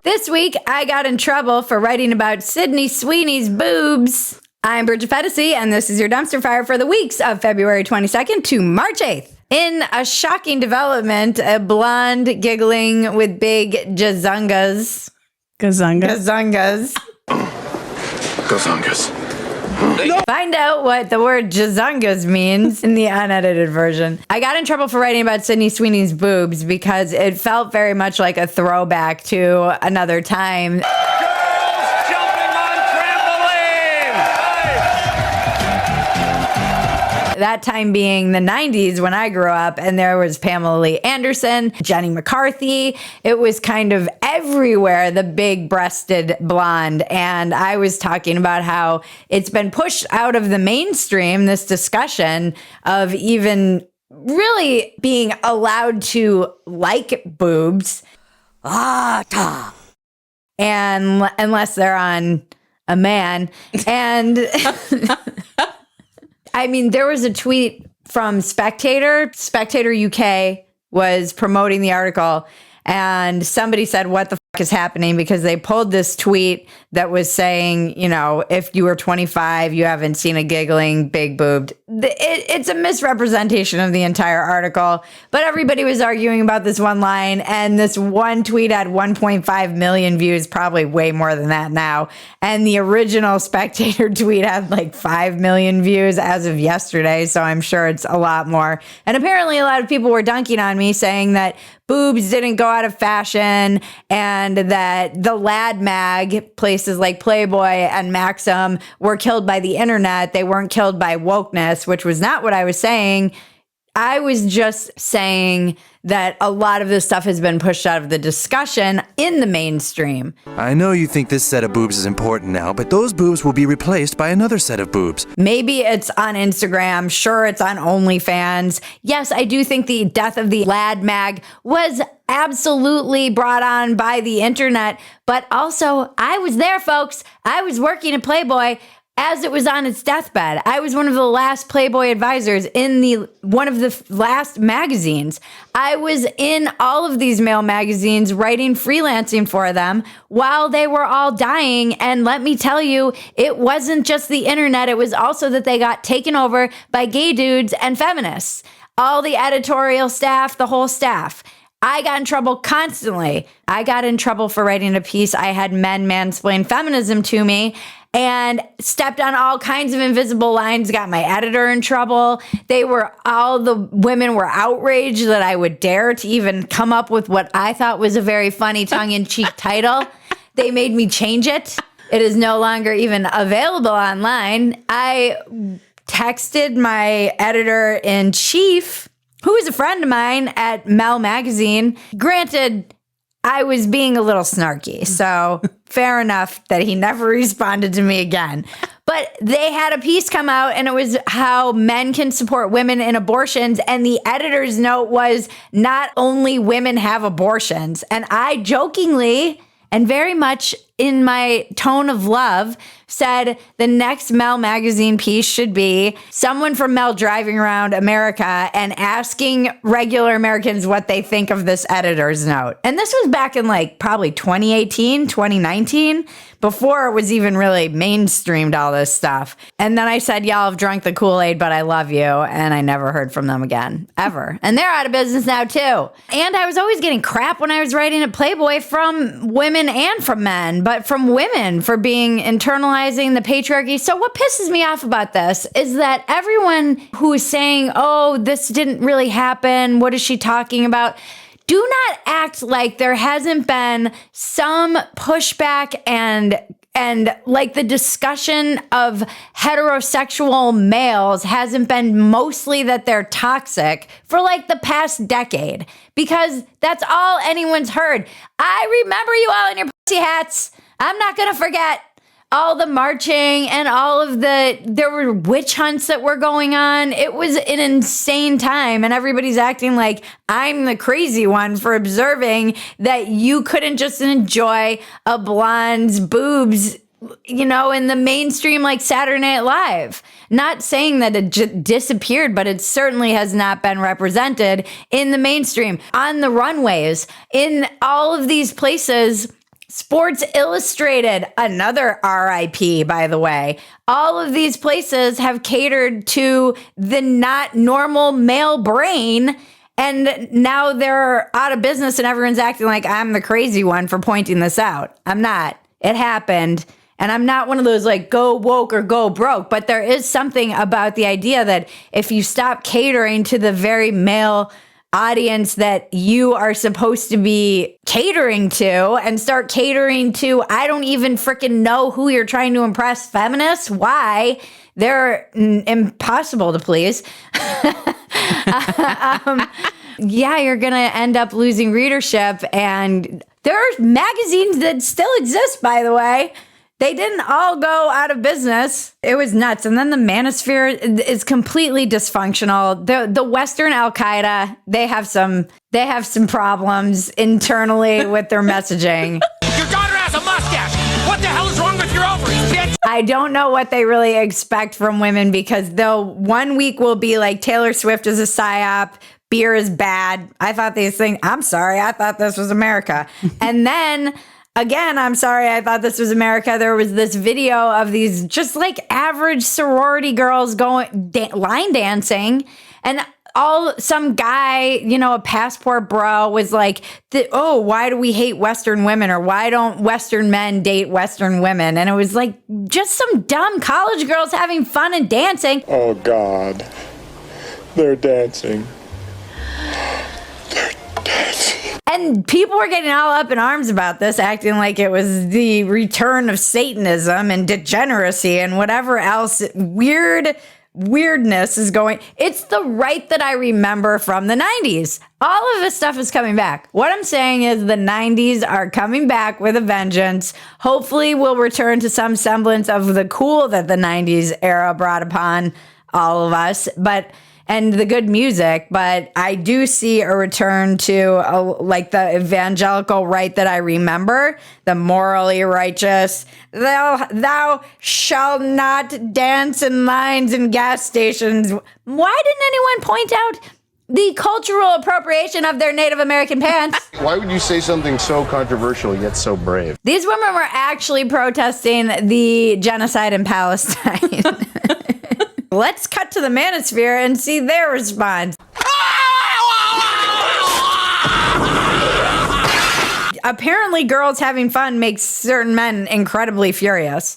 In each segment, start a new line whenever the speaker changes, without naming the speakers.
This week, I got in trouble for writing about Sydney Sweeney's boobs. I'm Bridget PHETASY, and this is your dumpster fire for the weeks of February 22nd to March 8th. In a shocking development, a blonde giggling with big jazungas. Gazungas. No. Find out what the word jazungas means in the unedited version. I got in trouble for writing about Sydney Sweeney's boobs because it felt very much like a throwback to another time.
Girls jumping on trampoline!
That time being the 90s when I grew up, and there was Pamela Lee Anderson, Jenny McCarthy. It was kind of everywhere, the big-breasted blonde. And I was talking about how it's been pushed out of the mainstream, this discussion of even really being allowed to like boobs. And unless they're on a man. And I mean, there was a tweet from Spectator. Spectator UK was promoting the article, and somebody said, what the fuck is happening? Because they pulled this tweet that was saying, you know, if you were 25, you haven't seen a giggling, big boobed. It's a misrepresentation of the entire article, but everybody was arguing about this one line, and this one tweet had 1.5 million views, probably way more than that now. And the original Spectator tweet had like 5 million views as of yesterday, so I'm sure it's a lot more. And apparently a lot of people were dunking on me, saying that boobs didn't go out of fashion and that the lad mag, places like Playboy and Maxim, were killed by the internet. They weren't killed by wokeness, which was not what I was saying. I was just saying that a lot of this stuff has been pushed out of the discussion in the mainstream.
I know you think this set of boobs is important now, but those boobs will be replaced by another set of boobs.
Maybe it's on Instagram. Sure, it's on OnlyFans. Yes, I do think the death of the lad mag was absolutely brought on by the internet, but also I was there, folks. I was working at Playboy as it was on its deathbed. I was one of the last Playboy advisors in one of the last magazines. I was in all of these male magazines writing, freelancing for them while they were all dying. And let me tell you, it wasn't just the internet. It was also that they got taken over by gay dudes and feminists. All the editorial staff, the whole staff. I got in trouble constantly. I got in trouble for writing a piece. I had men mansplain feminism to me and stepped on all kinds of invisible lines, got my editor in trouble. All the women were outraged that I would dare to even come up with what I thought was a very funny tongue-in-cheek title. They made me change it. It is no longer even available online. I texted my editor-in-chief, who is a friend of mine at Mel Magazine. Granted, I was being a little snarky, so fair enough that he never responded to me again. But they had a piece come out, and it was how men can support women in abortions, and the editor's note was, not only women have abortions. And I jokingly, and very much in my tone of love, said the next Mel Magazine piece should be someone from Mel driving around America and asking regular Americans what they think of this editor's note. And this was back in like probably 2018, 2019, before it was even really mainstreamed, all this stuff. And then I said, y'all have drunk the Kool-Aid, but I love you. And I never heard from them again, ever. And they're out of business now too. And I was always getting crap when I was writing at Playboy from women and from men, but from women for being internalizing the patriarchy. So what pisses me off about this is that everyone who is saying, oh, this didn't really happen, what is she talking about? Do not act like there hasn't been some pushback and like the discussion of heterosexual males hasn't been mostly that they're toxic for like the past decade, because that's all anyone's heard. I remember you all in your pussy hats. I'm not going to forget all the marching and all of there were witch hunts that were going on. It was an insane time, and everybody's acting like I'm the crazy one for observing that you couldn't just enjoy a blonde's boobs, you know, in the mainstream like Saturday Night Live. Not saying that it disappeared, but it certainly has not been represented in the mainstream, on the runways, in all of these places Sports Illustrated, another RIP, by the way. All of these places have catered to the not normal male brain, and now they're out of business and everyone's acting like I'm the crazy one for pointing this out. I'm not. It happened. And I'm not one of those like go woke or go broke, but there is something about the idea that if you stop catering to the very male audience that you are supposed to be catering to and start catering to, I don't even freaking know who you're trying to impress, feminists. Why? They're impossible to please. Yeah, you're going to end up losing readership. And there are magazines that still exist, by the way. They didn't all go out of business. It was nuts. And then the manosphere is completely dysfunctional. The Western Al-Qaeda, they have some problems internally with their messaging.
Your daughter has a mustache. What the hell is wrong with your ovaries, bitch?
I don't know what they really expect from women, because they'll 1 week will be like Taylor Swift is a psyop, beer is bad. I thought these things, I'm sorry, I thought this was America. And then again, I'm sorry, I thought this was America. There was this video of these just like average sorority girls going line dancing, and some guy, a passport bro was like, why do we hate Western women, or why don't Western men date Western women? And it was like just some dumb college girls having fun and dancing.
Oh God, they're dancing.
And people were getting all up in arms about this, acting like it was the return of Satanism and degeneracy and whatever else weirdness is going. It's the right that I remember from the 90s. All of this stuff is coming back. What I'm saying is the 90s are coming back with a vengeance. Hopefully we'll return to some semblance of the cool that the 90s era brought upon all of us. And the good music, but I do see a return to like the evangelical right that I remember, the morally righteous. Thou shalt not dance in lines in gas stations. Why didn't anyone point out the cultural appropriation of their Native American pants?
Why would you say something so controversial yet so brave?
These women were actually protesting the genocide in Palestine. Let's cut to the manosphere and see their response. Apparently, girls having fun makes certain men incredibly furious.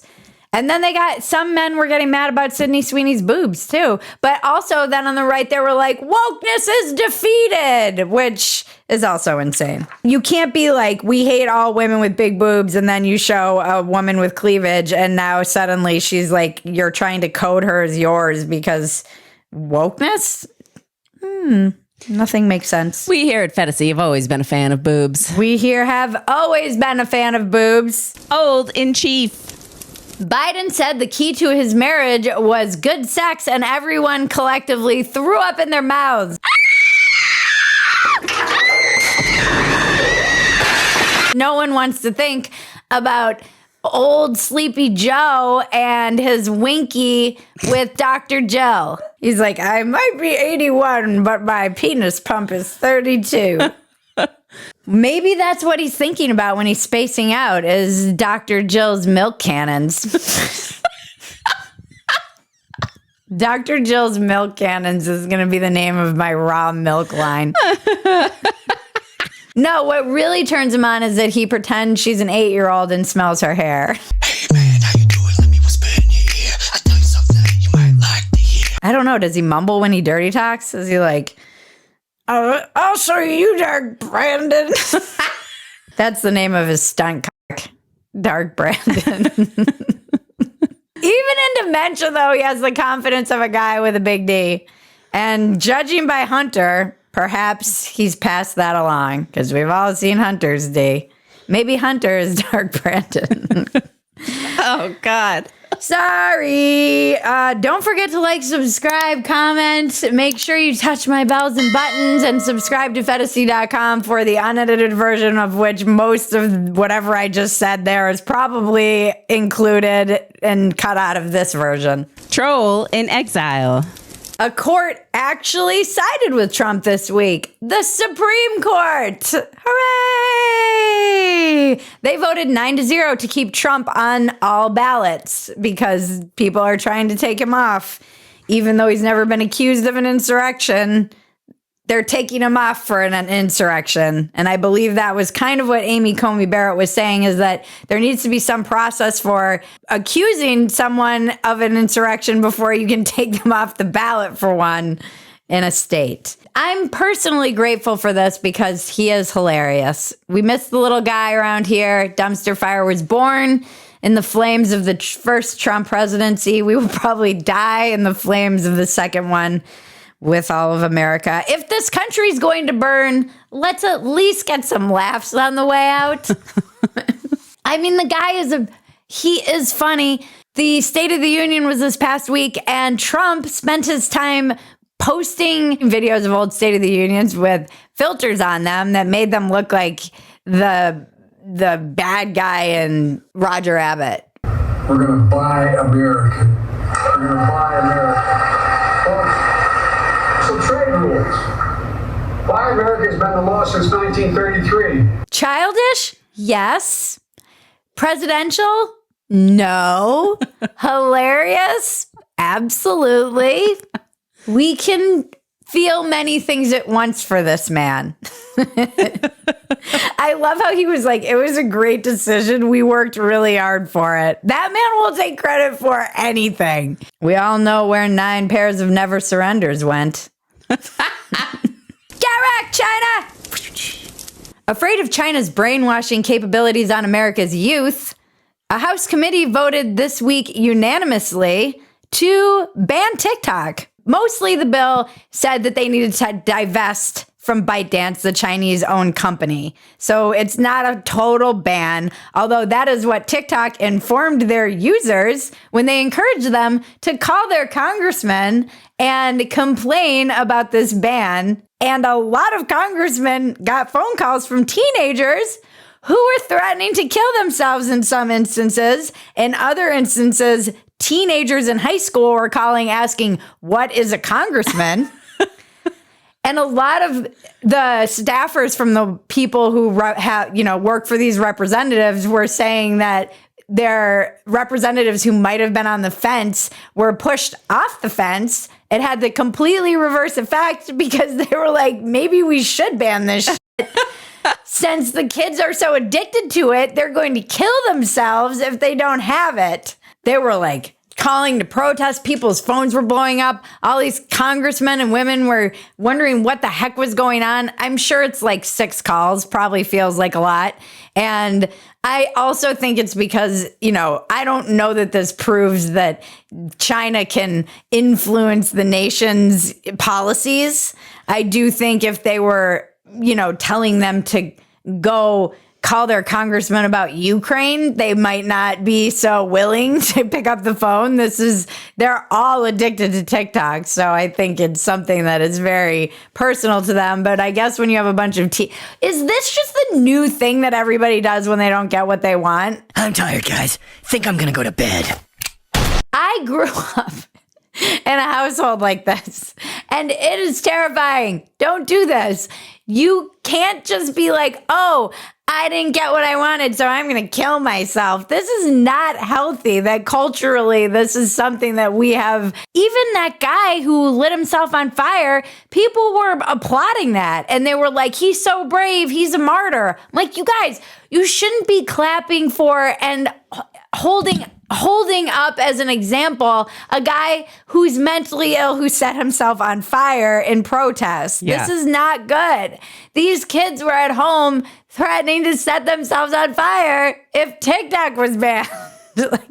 And then some men were getting mad about Sydney Sweeney's boobs, too. But also then on the right, they were like, wokeness is defeated, which is also insane. You can't be like, we hate all women with big boobs, and then you show a woman with cleavage, and now suddenly she's like, you're trying to code her as yours because wokeness? Nothing makes sense.
We here at PHETASY have always been a fan of boobs.
We here have always been a fan of boobs.
Old in chief.
Biden said the key to his marriage was good sex, and everyone collectively threw up in their mouths. No one wants to think about old Sleepy Joe and his Winky with Dr. Jill. He's like, I might be 81, but my penis pump is 32. Maybe that's what he's thinking about when he's spacing out, is Dr. Jill's milk cannons. Dr. Jill's milk cannons is going to be the name of my raw milk line. No, what really turns him on is that he pretends she's an 8-year-old and smells her hair.
Hey man, how you doing? Let me whisper in your ear. I tell you something you might like to hear.
I don't know. Does he mumble when he dirty talks? Is he like, I'll show you, Dark Brandon? That's the name of his stunt cock, Dark Brandon. Even in dementia, though, he has the confidence of a guy with a big D. And judging by Hunter, perhaps he's passed that along, because we've all seen Hunter's D. Maybe Hunter is Dark Brandon.
Oh, God.
Sorry. Don't forget to like, subscribe, comment. Make sure you touch my bells and buttons, and subscribe to PHETASY.com for the unedited version, of which most of whatever I just said there is probably included and cut out of this version.
Troll-In-Exile.
A court actually sided with Trump this week. The Supreme Court. Hooray! They voted 9-0 to keep Trump on all ballots because people are trying to take him off. Even though he's never been accused of an insurrection, they're taking him off for an insurrection. And I believe that was kind of what Amy Coney Barrett was saying, is that there needs to be some process for accusing someone of an insurrection before you can take them off the ballot for one in a state. I'm personally grateful for this because he is hilarious. We miss the little guy around here. Dumpster Fire was born in the flames of the first Trump presidency. We will probably die in the flames of the second one with all of America. If this country's going to burn, let's at least get some laughs on the way out. I mean, the guy he is funny. The State of the Union was this past week, and Trump spent his time posting videos of old State of the Unions with filters on them that made them look like the bad guy in Roger Rabbit.
We're going to buy American. We're going to buy America. Well, some trade rules. Buy America has been the law since 1933.
Childish? Yes. Presidential? No. Hilarious? Absolutely. We can feel many things at once for this man. I love how he was like, it was a great decision. We worked really hard for it. That man will take credit for anything. We all know where 9 pairs of Never Surrenders went. Get Rekt China! Afraid of China's brainwashing capabilities on America's youth, a House committee voted this week unanimously to ban TikTok. Mostly the bill said that they needed to divest from ByteDance, the Chinese-owned company. So it's not a total ban, although that is what TikTok informed their users when they encouraged them to call their congressman and complain about this ban. And a lot of congressmen got phone calls from teenagers who were threatening to kill themselves in some instances. In other instances, teenagers in high school were calling asking, what is a congressman? And a lot of the staffers from the people who work for these representatives were saying that their representatives who might have been on the fence were pushed off the fence. It had the completely reverse effect because they were like, maybe we should ban this shit. Since the kids are so addicted to it, they're going to kill themselves if they don't have it. They were like calling to protest. People's phones were blowing up. All these congressmen and women were wondering what the heck was going on. I'm sure it's like 6 calls, probably feels like a lot. And I also think it's because, I don't know that this proves that China can influence the nation's policies. I do think if they were, telling them to go call their congressman about Ukraine, they might not be so willing to pick up the phone. They're all addicted to TikTok. So I think it's something that is very personal to them. But I guess when you have a bunch of is this just the new thing that everybody does when they don't get what they want?
I'm tired, guys. Think I'm gonna go to bed.
I grew up in a household like this, and it is terrifying. Don't do this. You can't just be like, oh, I didn't get what I wanted, so I'm going to kill myself. This is not healthy. That culturally, this is something that we have. Even that guy who lit himself on fire, people were applauding that. And they were like, he's so brave. He's a martyr. I'm like, you guys, you shouldn't be clapping for and holding up as an example a guy who's mentally ill who set himself on fire in protest. Yeah. This is not good. These kids were at home threatening to set themselves on fire if TikTok was banned.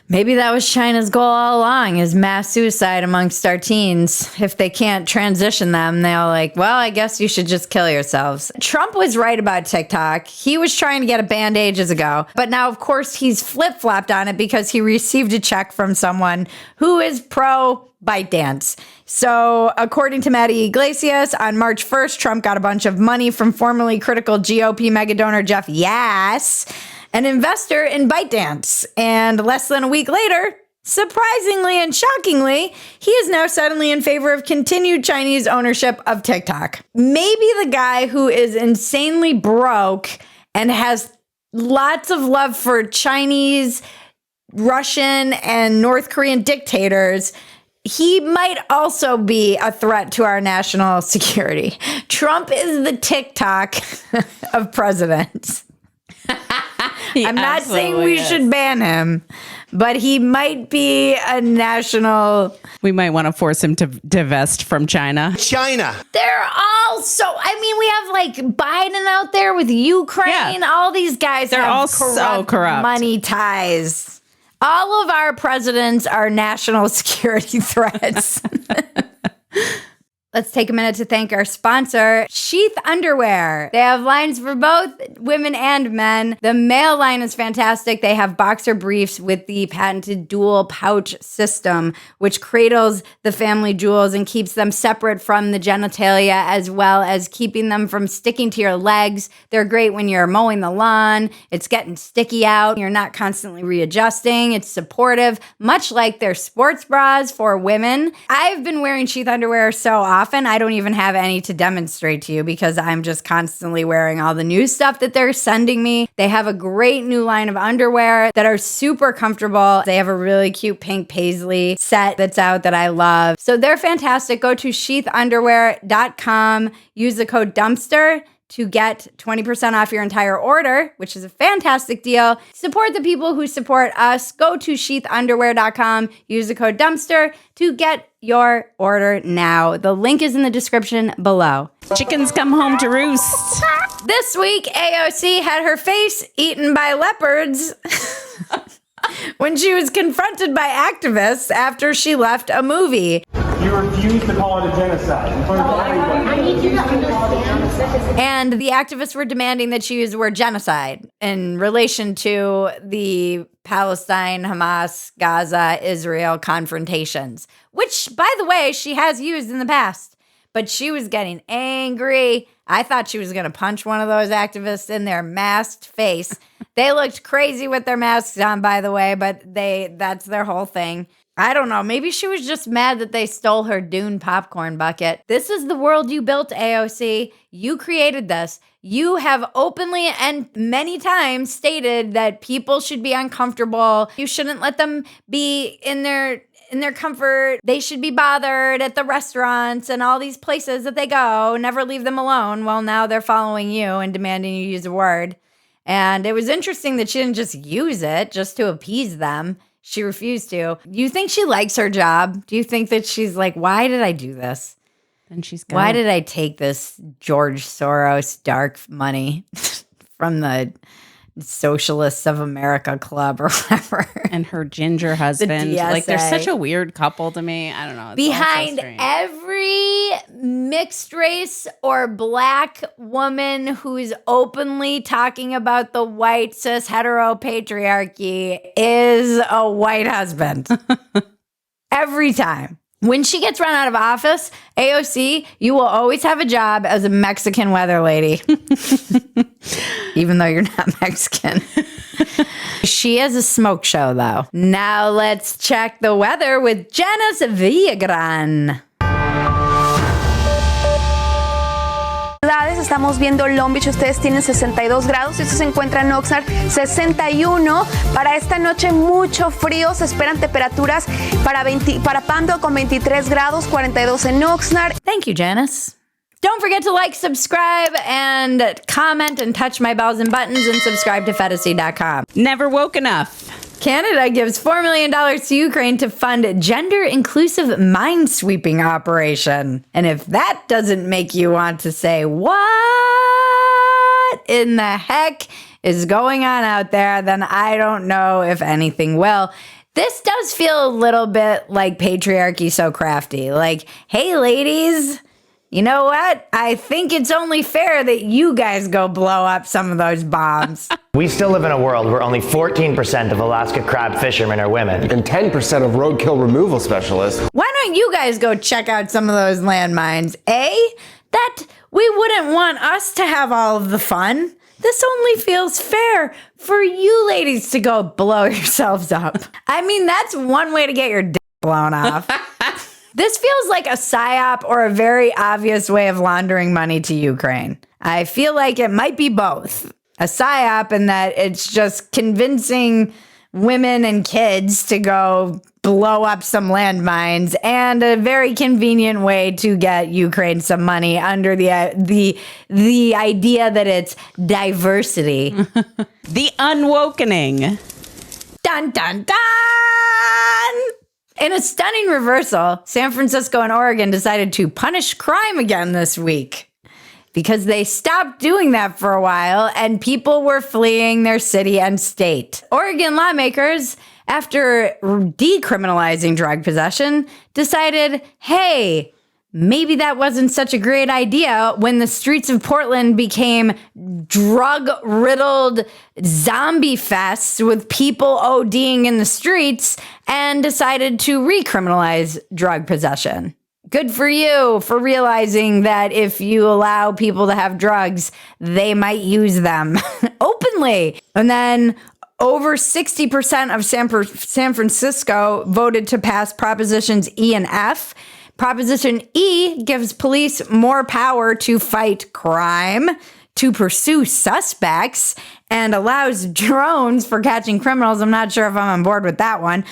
Maybe that was China's goal all along, is mass suicide amongst our teens. If they can't transition them, they're like, well, I guess you should just kill yourselves. Trump was right about TikTok. He was trying to get a ban ages ago. But now, of course, he's flip-flopped on it because he received a check from someone who is pro ByteDance. So according to Maddie Iglesias, on March 1st, Trump got a bunch of money from formerly critical GOP mega donor Jeff Yass, an investor in ByteDance. And less than a week later, Surprisingly and shockingly, he is now suddenly in favor of continued Chinese ownership of TikTok. Maybe the guy who is insanely broke and has lots of love for Chinese, Russian, and North Korean dictators, he might also be a threat to our national security. Trump is the TikTok of presidents. I'm not saying we should ban him, but he might be a national.
We might want to force him to divest from China.
China.
They're all so. I mean, we have like Biden out there with Ukraine.
Yeah.
All these guys
They're
have
all so corrupt.
money ties. All of our presidents are national security threats. Let's take a minute to thank our sponsor, Sheath Underwear. They have lines for both women and men. The male line is fantastic. They have boxer briefs with the patented dual pouch system, which cradles the family jewels and keeps them separate from the genitalia, as well as keeping them from sticking to your legs. They're great when you're mowing the lawn. It's getting sticky out. You're not constantly readjusting. It's supportive, much like their sports bras for women. I've been wearing Sheath Underwear so often, I don't even have any to demonstrate to you because I'm just constantly wearing all the new stuff that they're sending me. They have a great new line of underwear that are super comfortable. They have a really cute pink paisley set that's out that I love. So they're fantastic. Go to sheathunderwear.com. Use the code DUMPSTER to get 20% off your entire order, which is a fantastic deal. Support the people who support us. Go to sheathunderwear.com. Use the code DUMPSTER to get your order now. The link is in the description below.
Chickens come home to roost.
This week, AOC had her face eaten by leopards when she was confronted by activists after she left a movie.
You refuse to call it a genocide.
I need you to understand.
And the activists were demanding that she use the word genocide in relation to the Palestine, Hamas, Gaza, Israel confrontations, which, by the way, she has used in the past. But she was getting angry. I thought she was going to punch one of those activists in their masked face. They looked crazy with their masks on, by the way, but that's their whole thing. I don't know. Maybe she was just mad that they stole her Dune popcorn bucket. This is the world you built, AOC. You created this. You have openly and many times stated that people should be uncomfortable. You shouldn't let them be in their comfort. They should be bothered at the restaurants and all these places that they go. Never leave them alone. Well, now they're following you and demanding you use a word. And it was interesting that she didn't just use it just to appease them. She refused to. You think she likes her job? Do you think that she's like, why did I do this?
And she's gone.
Why did I take this George Soros dark money from the Socialists of America Club or whatever?
And her ginger husband. Like, they're such a weird couple to me. I don't know. It's
Behind
all so strange.
every mixed race or black woman who's openly talking about the white cis hetero patriarchy is a white husband. Every time. When she gets run out of office, AOC, you will always have a job as a Mexican weather lady. Even though you're not Mexican. She has a smoke show, though. Now let's check the weather with Janice Villagran.
Estamos viendo Long Beach, ustedes tienen 62 grados, esto se encuentra en Oxnard 61. Para esta noche mucho frío, se esperan temperaturas para Pando con 23 grados, 42 en Oxnard.
Thank you, Janice. Don't forget to like, subscribe, and comment, and touch my bells and buttons, and subscribe to PHETASY.com.
Never woke enough.
Canada gives $4 million to Ukraine to fund gender-inclusive mine-sweeping operation. And if that doesn't make you want to say, what in the heck is going on out there, then I don't know if anything will. This does feel a little bit like patriarchy so crafty. Like, hey, ladies, you know what? I think it's only fair that you guys go blow up some of those bombs.
We still live in a world where only 14% of Alaska crab fishermen are women.
And 10% of roadkill removal specialists.
Why don't you guys go check out some of those landmines, eh? That we wouldn't want us to have all of the fun. This only feels fair for you ladies to go blow yourselves up. I mean, that's one way to get your dick blown off. This feels like a psyop or a very obvious way of laundering money to Ukraine. I feel like it might be both. A psyop in that it's just convincing women and kids to go blow up some landmines, and a very convenient way to get Ukraine some money under the idea that it's diversity.
The Unwokening.
Dun, dun, dun! In a stunning reversal, San Francisco and Oregon decided to punish crime again this week because they stopped doing that for a while and people were fleeing their city and state. Oregon lawmakers, after decriminalizing drug possession, decided, hey, maybe that wasn't such a great idea when the streets of Portland became drug-riddled zombie fests with people ODing in the streets, and decided to recriminalize drug possession. Good for you for realizing that if you allow people to have drugs, they might use them openly. And then over 60% of San Francisco voted to pass Propositions E and F. Proposition E gives police more power to fight crime, to pursue suspects, and allows drones for catching criminals. I'm not sure if I'm on board with that one.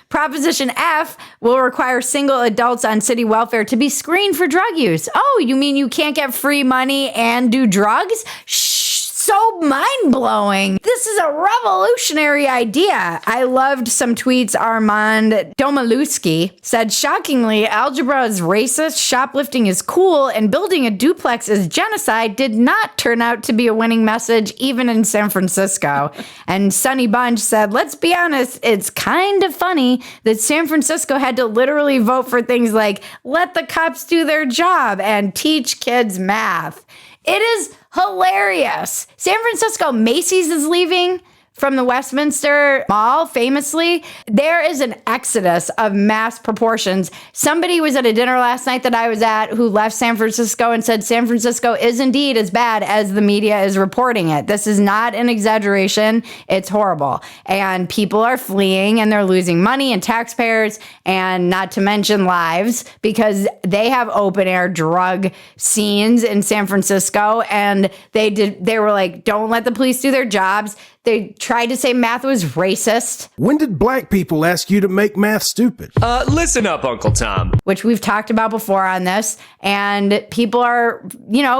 Proposition F will require single adults on city welfare to be screened for drug use. Oh, you mean you can't get free money and do drugs? So mind-blowing. This is a revolutionary idea. I loved some tweets. Armand Domaluski said, shockingly, algebra is racist, shoplifting is cool, and building a duplex is genocide did not turn out to be a winning message, even in San Francisco. And Sonny Bunch said, let's be honest, it's kind of funny that San Francisco had to literally vote for things like let the cops do their job and teach kids math. It is hilarious. San Francisco, Macy's is leaving from the Westminster Mall, famously. There is an exodus of mass proportions. Somebody was at a dinner last night that I was at who left San Francisco and said San Francisco is indeed as bad as the media is reporting it. This is not an exaggeration. It's horrible. And people are fleeing and they're losing money and taxpayers and not to mention lives because they have open air drug scenes in San Francisco. And they were like, don't let the police do their jobs. They tried to say math was racist.
When did black people ask you to make math stupid?
Listen up, Uncle Tom.
Which we've talked about before on this. And people are,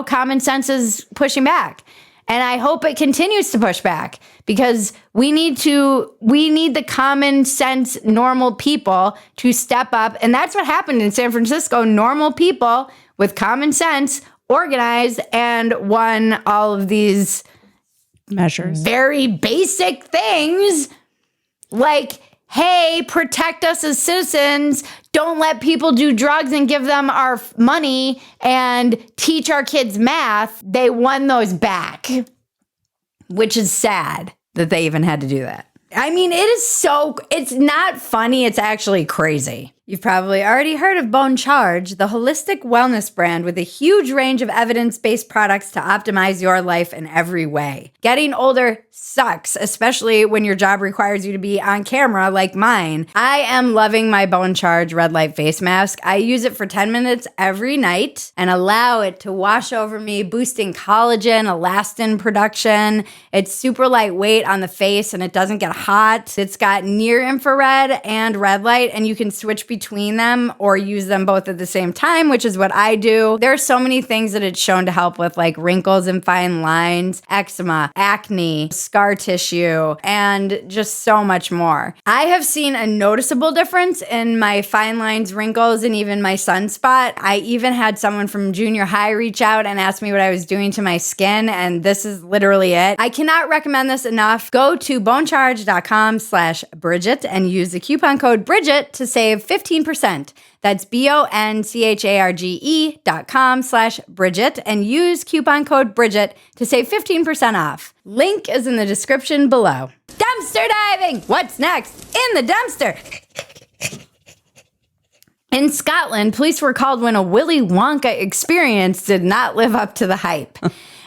common sense is pushing back. And I hope it continues to push back because we need the common sense, normal people to step up. And that's what happened in San Francisco. Normal people with common sense organized and won all of these
measures.
Very basic things like, hey, protect us as citizens. Don't let people do drugs and give them our money and teach our kids math. They won those back, which is sad that they even had to do that. I mean, it's not funny. It's actually crazy. You've probably already heard of Bone Charge, the holistic wellness brand with a huge range of evidence-based products to optimize your life in every way. Getting older sucks, especially when your job requires you to be on camera like mine. I am loving my Bone Charge red light face mask. I use it for 10 minutes every night and allow it to wash over me, boosting collagen, elastin production. It's super lightweight on the face and it doesn't get hot. It's got near infrared and red light, and you can switch between them or use them both at the same time, which is what I do. There are so many things that it's shown to help with, like wrinkles and fine lines, eczema, acne, scar tissue, and just so much more. I have seen a noticeable difference in my fine lines, wrinkles, and even my sunspot. I even had someone from junior high reach out and ask me what I was doing to my skin, and this is literally it. I cannot recommend this enough. Go to bonecharge.com/Bridget and use the coupon code Bridget to save 15%. That's BONCHARGE.com/Bridget and use coupon code Bridget to save 15% off. Link is in the description below. Dumpster diving! What's next? In the dumpster! In Scotland, police were called when a Willy Wonka experience did not live up to the hype.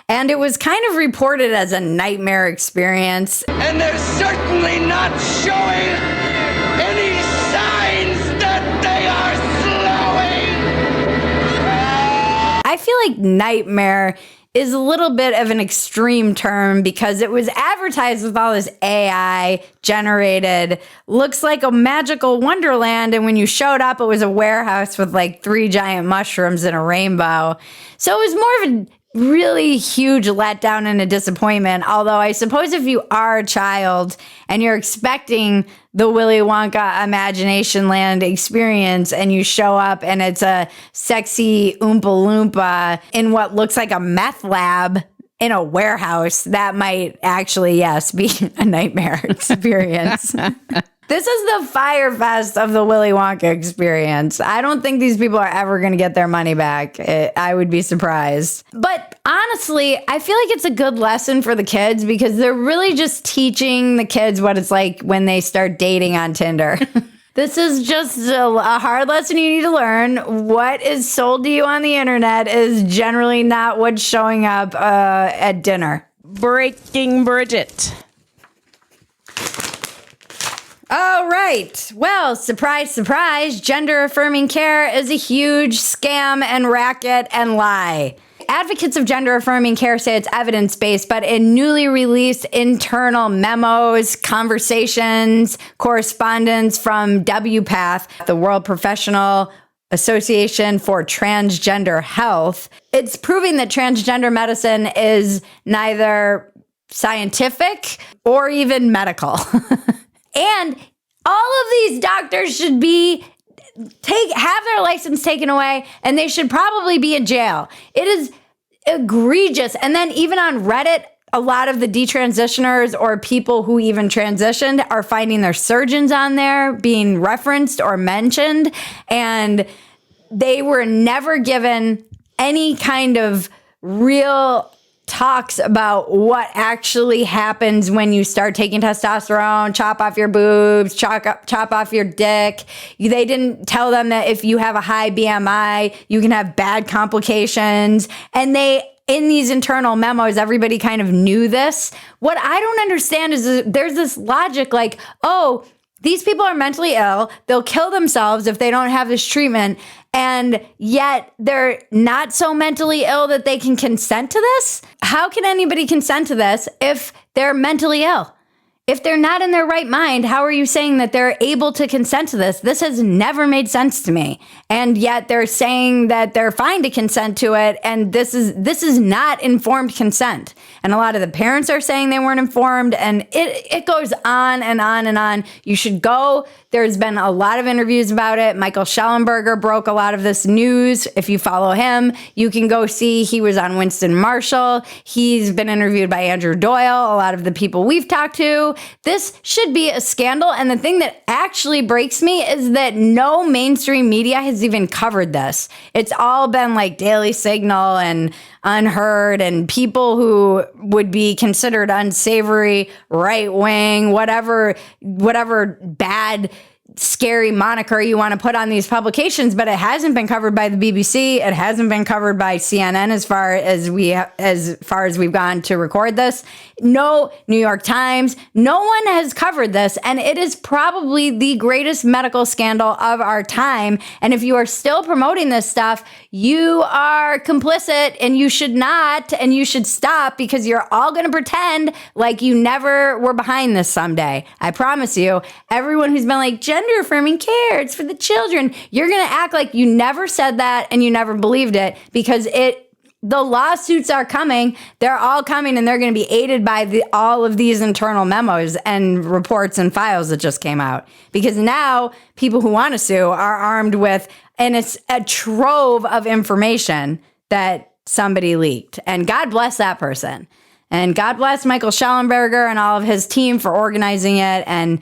And it was kind of reported as a nightmare experience.
And they're certainly not showing any signs that they are slowing.
I feel like nightmare is a little bit of an extreme term because it was advertised with all this AI generated, looks like a magical wonderland. And when you showed up, it was a warehouse with like 3 giant mushrooms and a rainbow. So it was more of a really huge letdown and a disappointment. Although I suppose if you are a child and you're expecting the Willy Wonka Imagination Land experience and you show up and it's a sexy Oompa Loompa in what looks like a meth lab in a warehouse, that might actually, yes, be a nightmare experience. This is the Fire Fest of the Willy Wonka experience. I don't think these people are ever going to get their money back. I would be surprised. But honestly, I feel like it's a good lesson for the kids because they're really just teaching the kids what it's like when they start dating on Tinder. This is just a hard lesson you need to learn. What is sold to you on the internet is generally not what's showing up at dinner.
Breaking Bridget.
All right. Well, surprise, surprise, gender-affirming care is a huge scam and racket and lie. Advocates of gender-affirming care say it's evidence-based, but in newly released internal memos, conversations, correspondence from WPATH, the World Professional Association for Transgender Health, it's proving that transgender medicine is neither scientific or even medical. And all of these doctors should have their license taken away, and they should probably be in jail. It is egregious. And then even on Reddit, a lot of the detransitioners or people who even transitioned are finding their surgeons on there being referenced or mentioned, and they were never given any kind of real talks about what actually happens when you start taking testosterone, chop off your boobs, chop off your dick. They didn't tell them that if you have a high BMI, you can have bad complications. And in these internal memos, everybody kind of knew this. What I don't understand is there's this logic like, oh, these people are mentally ill. They'll kill themselves if they don't have this treatment. And yet they're not so mentally ill that they can consent to this? How can anybody consent to this if they're mentally ill? If they're not in their right mind, how are you saying that they're able to consent to this? This has never made sense to me. And yet they're saying that they're fine to consent to it. And this is not informed consent. And a lot of the parents are saying they weren't informed. And it goes on and on and on. You should go. There's been a lot of interviews about it. Michael Schellenberger broke a lot of this news. If you follow him, you can go see. He was on Winston Marshall. He's been interviewed by Andrew Doyle, a lot of the people we've talked to. This should be a scandal. And the thing that actually breaks me is that no mainstream media has even covered this. It's all been like Daily Signal and Unheard and people who would be considered unsavory, right wing, whatever bad, scary moniker you want to put on these publications, but it hasn't been covered by the BBC. It hasn't been covered by CNN as far as we've gone to record this. No New York Times. No one has covered this, and it is probably the greatest medical scandal of our time. And if you are still promoting this stuff, you are complicit, and you should not, and you should stop, because you're all going to pretend like you never were behind this someday. I promise you, everyone who's been like, gender affirming care, it's for the children, you're going to act like you never said that and you never believed it, because the lawsuits are coming. They're all coming, and they're going to be aided by all of these internal memos and reports and files that just came out. Because now people who want to sue are armed with, and it's a trove of information that somebody leaked. And God bless that person. And God bless Michael Schellenberger and all of his team for organizing it. And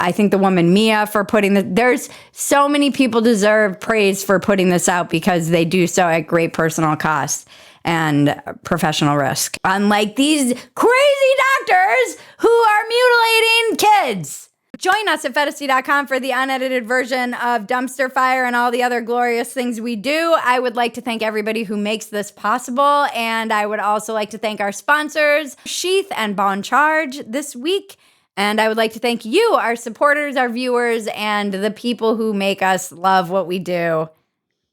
I think the woman Mia for putting there's so many people deserve praise for putting this out because they do so at great personal cost and professional risk. Unlike these crazy doctors who are mutilating kids. Join us at PHETASY.com for the unedited version of Dumpster Fire and all the other glorious things we do. I would like to thank everybody who makes this possible. And I would also like to thank our sponsors, Sheath and Bon Charge this week. And I would like to thank you, our supporters, our viewers, and the people who make us love what we do.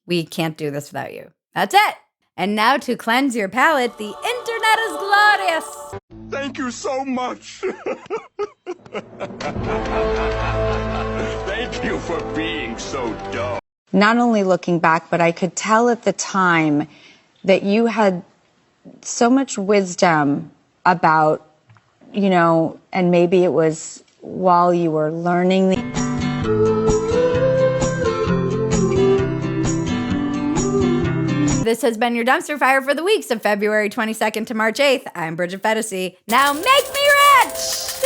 We can't do this without you. That's it. And now to cleanse your palate, the internet is glorious.
Thank you so much. Thank you for being so dumb.
Not only looking back, but I could tell at the time that you had so much wisdom about, you know, and maybe it was while you were learning
This has been your Dumpster Fire for the weeks of February 22nd to March 8th. I'm Bridget PHETASY. Now make me rich!